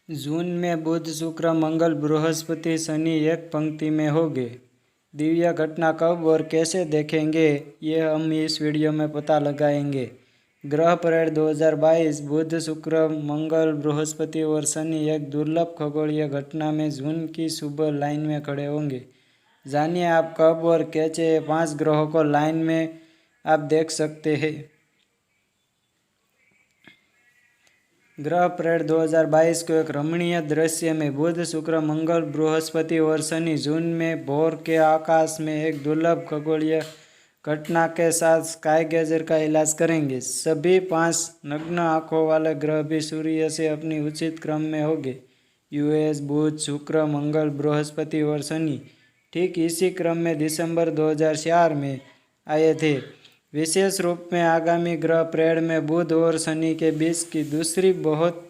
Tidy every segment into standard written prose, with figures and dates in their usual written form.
जून में बुध शुक्र मंगल बृहस्पति शनि एक पंक्ति में होंगे। दिव्य घटना कब और कैसे देखेंगे ये हम इस वीडियो में पता लगाएंगे। ग्रह परेड 2022 बुध शुक्र मंगल बृहस्पति और शनि एक दुर्लभ खगोलीय घटना में जून की सुबह लाइन में खड़े होंगे। जानिए आप कब और कैसे 5 ग्रहों को लाइन में आप देख सकते हैं। ग्रह परेड 2022 को एक रमणीय दृश्य में बुध शुक्र मंगल बृहस्पति और शनि जून में भोर के आकाश में एक दुर्लभ खगोलीय घटना के साथ स्काई गेजर का इलाज करेंगे। सभी 5 नग्न आंखों वाले ग्रह भी सूर्य से अपनी उचित क्रम में होंगे। यूएस बुध शुक्र मंगल बृहस्पति और शनि ठीक इसी क्रम में दिसंबर 2004 में आए थे। विशेष रूप में आगामी ग्रह परेड में बुध और शनि के बीच की दूरी बहुत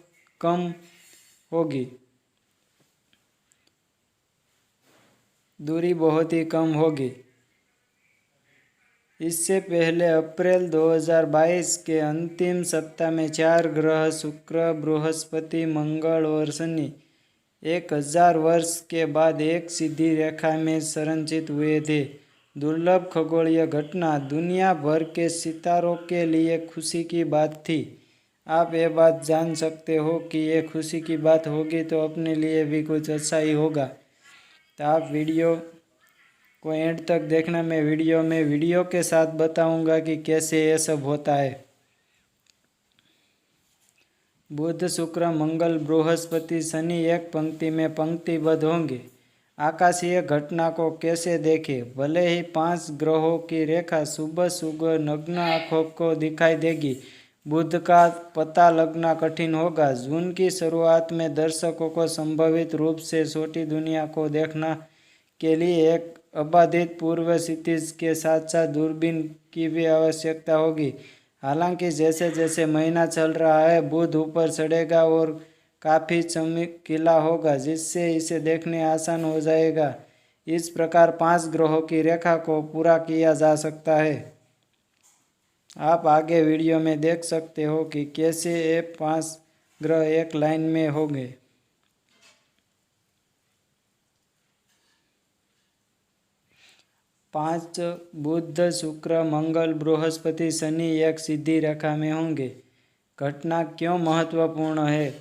ही कम होगी। इससे पहले अप्रैल 2022 के अंतिम सप्ताह में 4 ग्रह शुक्र बृहस्पति मंगल और शनि 1000 वर्ष के बाद एक सीधी रेखा में संरचित हुए थे। दुर्लभ खगोलीय घटना दुनिया भर के सितारों के लिए खुशी की बात थी। आप ये बात जान सकते हो कि ये खुशी की बात होगी तो अपने लिए भी कुछ अच्छा ही होगा। तो आप वीडियो को एंड तक देखना। मैं वीडियो के साथ बताऊंगा कि कैसे ये सब होता है। बुध शुक्र मंगल बृहस्पति शनि एक पंक्ति में पंक्तिबद्ध होंगे। आकाशीय घटना को कैसे देखें। भले ही 5 ग्रहों की रेखा सुबह सुबह नग्न आंखों को दिखाई देगी, बुध का पता लगना कठिन होगा। जून की शुरुआत में दर्शकों को संभावित रूप से छोटी दुनिया को देखने के लिए एक अबाधित पूर्व क्षितिज के साथ साथ दूरबीन की भी आवश्यकता होगी। हालांकि जैसे जैसे महीना चल रहा है बुध ऊपर चढ़ेगा और काफ़ी चमकीला होगा, जिससे इसे देखने आसान हो जाएगा। इस प्रकार 5 ग्रहों की रेखा को पूरा किया जा सकता है। आप आगे वीडियो में देख सकते हो कि कैसे ये 5 ग्रह एक लाइन में होंगे। पांच बुध शुक्र मंगल बृहस्पति शनि एक सीधी रेखा में होंगे। घटना क्यों महत्वपूर्ण है।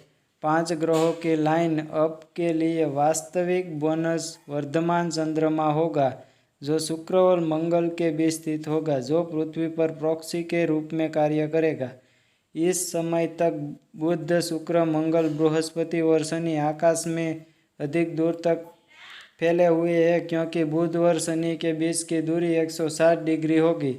5 ग्रहों की लाइन अप के लिए वास्तविक बोनस वर्धमान चंद्रमा होगा, जो शुक्र और मंगल के बीच स्थित होगा, जो पृथ्वी पर प्रॉक्सी के रूप में कार्य करेगा। इस समय तक बुध शुक्र मंगल बृहस्पति और शनि आकाश में अधिक दूर तक फैले हुए हैं, क्योंकि बुध और शनि के बीच की दूरी 160 डिग्री होगी।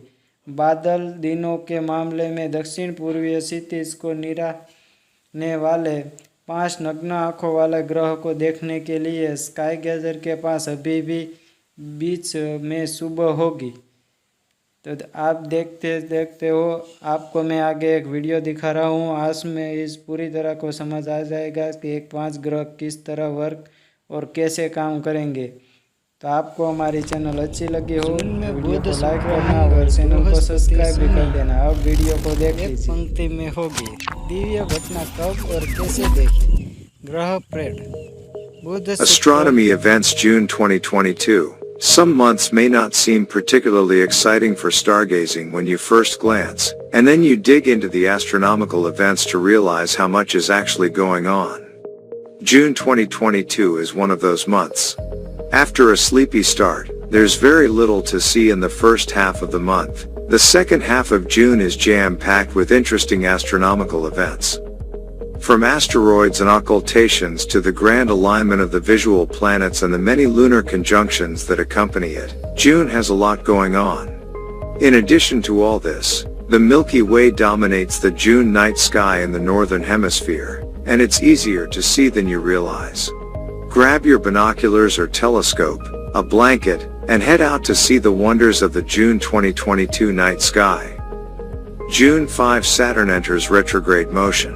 बादल दिनों के मामले में दक्षिण पूर्वीय क्षितिज को निराने वाले 5 नग्न आंखों वाले ग्रह को देखने के लिए स्काई गेजर के पास अभी भी बीच में सुबह होगी। तो आप देखते हो। आपको मैं आगे एक वीडियो दिखा रहा हूँ। आज में इस पूरी तरह को समझ आ जाएगा कि एक 5 ग्रह किस तरह वर्क और कैसे काम करेंगे। तो आपको हमारी चैनल अच्छी लगी हो वीडियो को लाइक करना और चैनल को सब्सक्राइब भी कर देना। अब वीडियो को देखिए। एक पंक्ति में होगी। दिव्य घटना कब और कैसे देखें। ग्रह parade Astronomy events June 2022. Some months may not seem particularly exciting for stargazing when you first glance, and then you dig into the astronomical events to realize how much is actually going on. June 2022 is one of those months. After a sleepy start, there's very little to see in the first half of the month. The second half of June is jam-packed with interesting astronomical events. From asteroids and occultations to the grand alignment of the visual planets and the many lunar conjunctions that accompany it, June has a lot going on. In addition to all this, the Milky Way dominates the June night sky in the northern hemisphere, and it's easier to see than you realize. Grab your binoculars or telescope, a blanket, and head out to see the wonders of the June 2022 night sky. June 5 Saturn enters retrograde motion.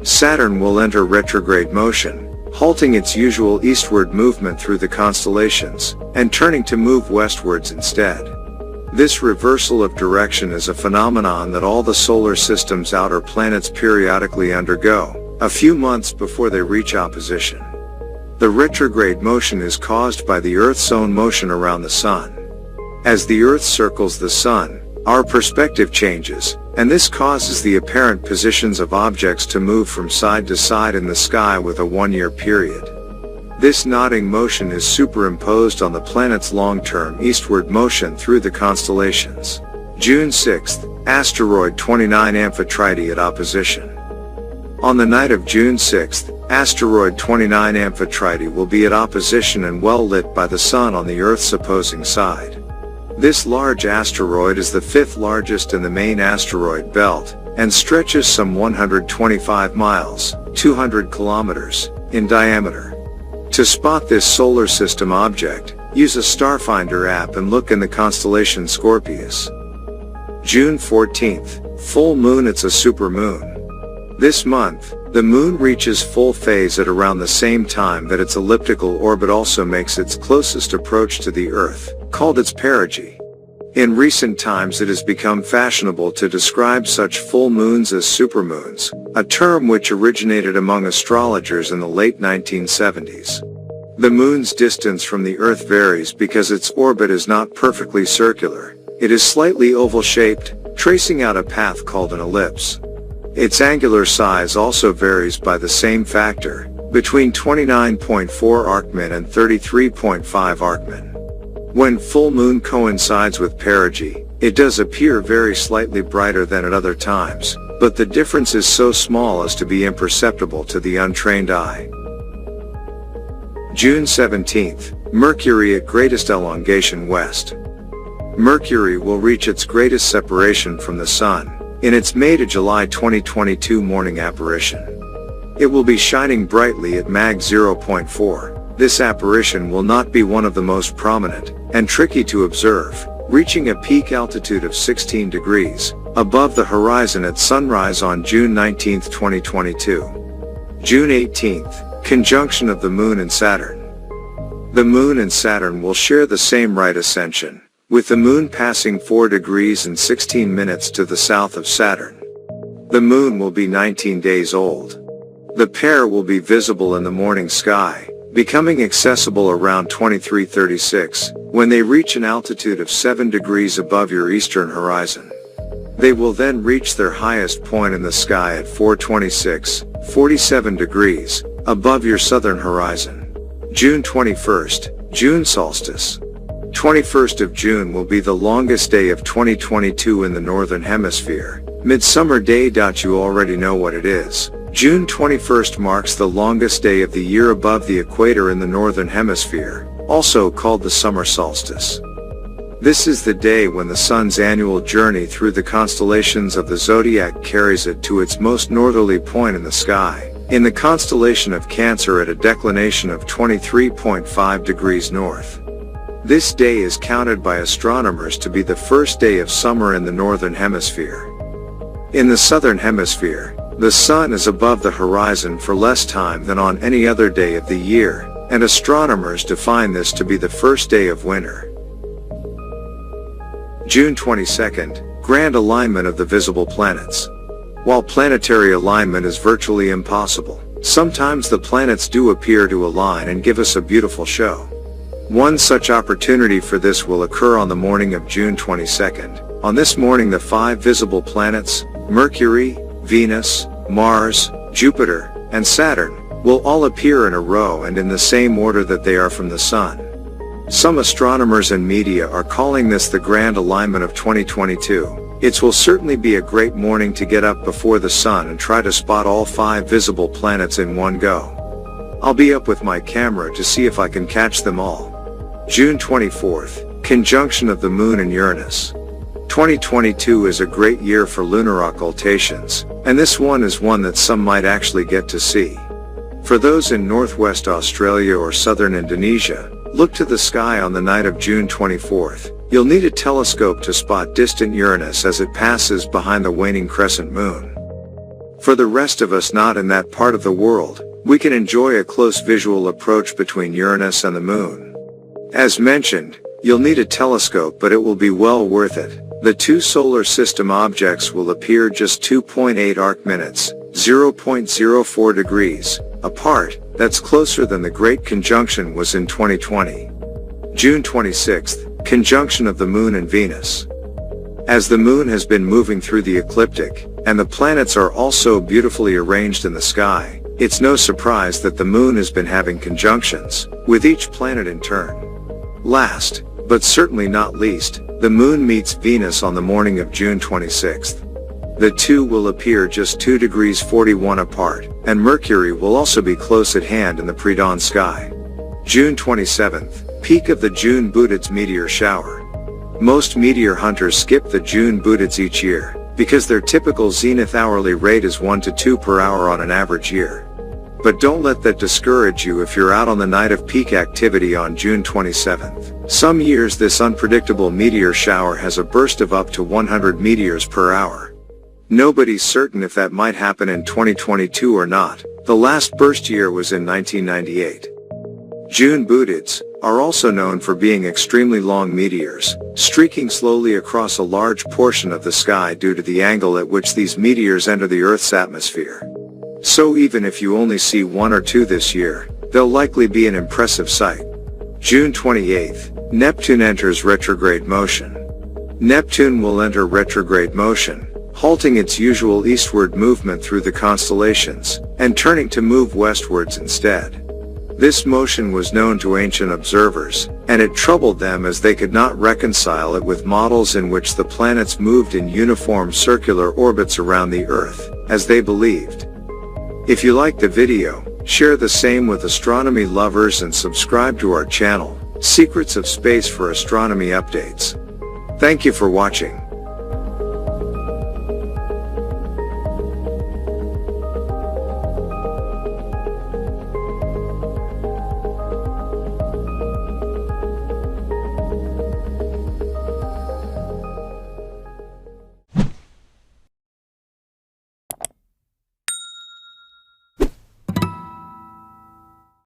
Saturn will enter retrograde motion, halting its usual eastward movement through the constellations, and turning to move westwards instead. This reversal of direction is a phenomenon that all the solar system's outer planets periodically undergo, a few months before they reach opposition. The retrograde motion is caused by the Earth's own motion around the Sun. As the Earth circles the Sun, our perspective changes, and this causes the apparent positions of objects to move from side to side in the sky with a one-year period. This nodding motion is superimposed on the planet's long-term eastward motion through the constellations. June 6th, asteroid 29 Amphitrite at opposition. On the night of June 6th, asteroid 29 Amphitrite will be at opposition and well lit by the Sun on the Earth's opposing side. This large asteroid is the fifth largest in the main asteroid belt, and stretches some 125 miles, 200 kilometers, in diameter. To spot this solar system object, use a Starfinder app and look in the constellation Scorpius. June 14th, full moon. It's a supermoon. This month, the moon reaches full phase at around the same time that its elliptical orbit also makes its closest approach to the Earth, called its perigee. In recent times it has become fashionable to describe such full moons as supermoons, a term which originated among astrologers in the late 1970s. The moon's distance from the Earth varies because its orbit is not perfectly circular. It is slightly oval-shaped, tracing out a path called an ellipse. Its angular size also varies by the same factor, between 29.4 arcmin and 33.5 arcmin. When full moon coincides with perigee, it does appear very slightly brighter than at other times, but the difference is so small as to be imperceptible to the untrained eye. June 17th, Mercury at greatest elongation west. Mercury will reach its greatest separation from the Sun in its May to July 2022 morning apparition. It will be shining brightly at Mag 0.4. This apparition will not be one of the most prominent, and tricky to observe, reaching a peak altitude of 16 degrees, above the horizon at sunrise on June 19, 2022. June 18th, conjunction of the Moon and Saturn. The Moon and Saturn will share the same right ascension, with the Moon passing 4 degrees and 16 minutes to the south of Saturn. The Moon will be 19 days old. The pair will be visible in the morning sky, becoming accessible around 2336, when they reach an altitude of 7 degrees above your eastern horizon. They will then reach their highest point in the sky at 426, 47 degrees, above your southern horizon. June 21st, June solstice. 21st of June will be the longest day of 2022 in the Northern Hemisphere. Midsummer Day. You already know what it is. June 21st marks the longest day of the year above the equator in the Northern Hemisphere, also called the summer solstice. This is the day when the Sun's annual journey through the constellations of the zodiac carries it to its most northerly point in the sky, in the constellation of Cancer at a declination of 23.5 degrees north. This day is counted by astronomers to be the first day of summer in the Northern Hemisphere. In the Southern Hemisphere, the Sun is above the horizon for less time than on any other day of the year, and astronomers define this to be the first day of winter. June 22nd, grand alignment of the visible planets. While planetary alignment is virtually impossible, sometimes the planets do appear to align and give us a beautiful show. One such opportunity for this will occur on the morning of June 22nd. On this morning the 5 visible planets, Mercury, Venus, Mars, Jupiter, and Saturn, will all appear in a row and in the same order that they are from the Sun. Some astronomers and media are calling this the grand alignment of 2022. It will certainly be a great morning to get up before the Sun and try to spot all 5 visible planets in one go. I'll be up with my camera to see if I can catch them all. June 24th, conjunction of the Moon and Uranus. 2022 is a great year for lunar occultations, and this one is one that some might actually get to see. For those in northwest Australia or southern Indonesia, look to the sky on the night of June 24th. You'll need a telescope to spot distant Uranus as it passes behind the waning crescent moon. For the rest of us not in that part of the world, we can enjoy a close visual approach between Uranus and the moon. As mentioned, you'll need a telescope, but it will be well worth it. The 2 solar system objects will appear just 2.8 arc minutes, 0.04 degrees, apart. That's closer than the Great Conjunction was in 2020. June 26th, conjunction of the Moon and Venus. As the Moon has been moving through the ecliptic, and the planets are also beautifully arranged in the sky, it's no surprise that the Moon has been having conjunctions with each planet in turn. Last, but certainly not least, the Moon meets Venus on the morning of June 26th. The two will appear just 2 degrees 41 apart, and Mercury will also be close at hand in the pre-dawn sky. June 27th, peak of the June Boutids meteor shower. Most meteor hunters skip the June Boutids each year, because their typical zenith hourly rate is 1 to 2 per hour on an average year. But don't let that discourage you if you're out on the night of peak activity on June 27th. Some years this unpredictable meteor shower has a burst of up to 100 meteors per hour. Nobody's certain if that might happen in 2022 or not. The last burst year was in 1998. June Boutids are also known for being extremely long meteors, streaking slowly across a large portion of the sky due to the angle at which these meteors enter the Earth's atmosphere. So even if you only see 1 or 2 this year, they'll likely be an impressive sight. June 28th, Neptune enters retrograde motion. Neptune will enter retrograde motion, halting its usual eastward movement through the constellations, and turning to move westwards instead. This motion was known to ancient observers, and it troubled them as they could not reconcile it with models in which the planets moved in uniform circular orbits around the Earth, as they believed. If you liked the video, share the same with astronomy lovers and subscribe to our channel, Secrets of Space for astronomy updates. Thank you for watching.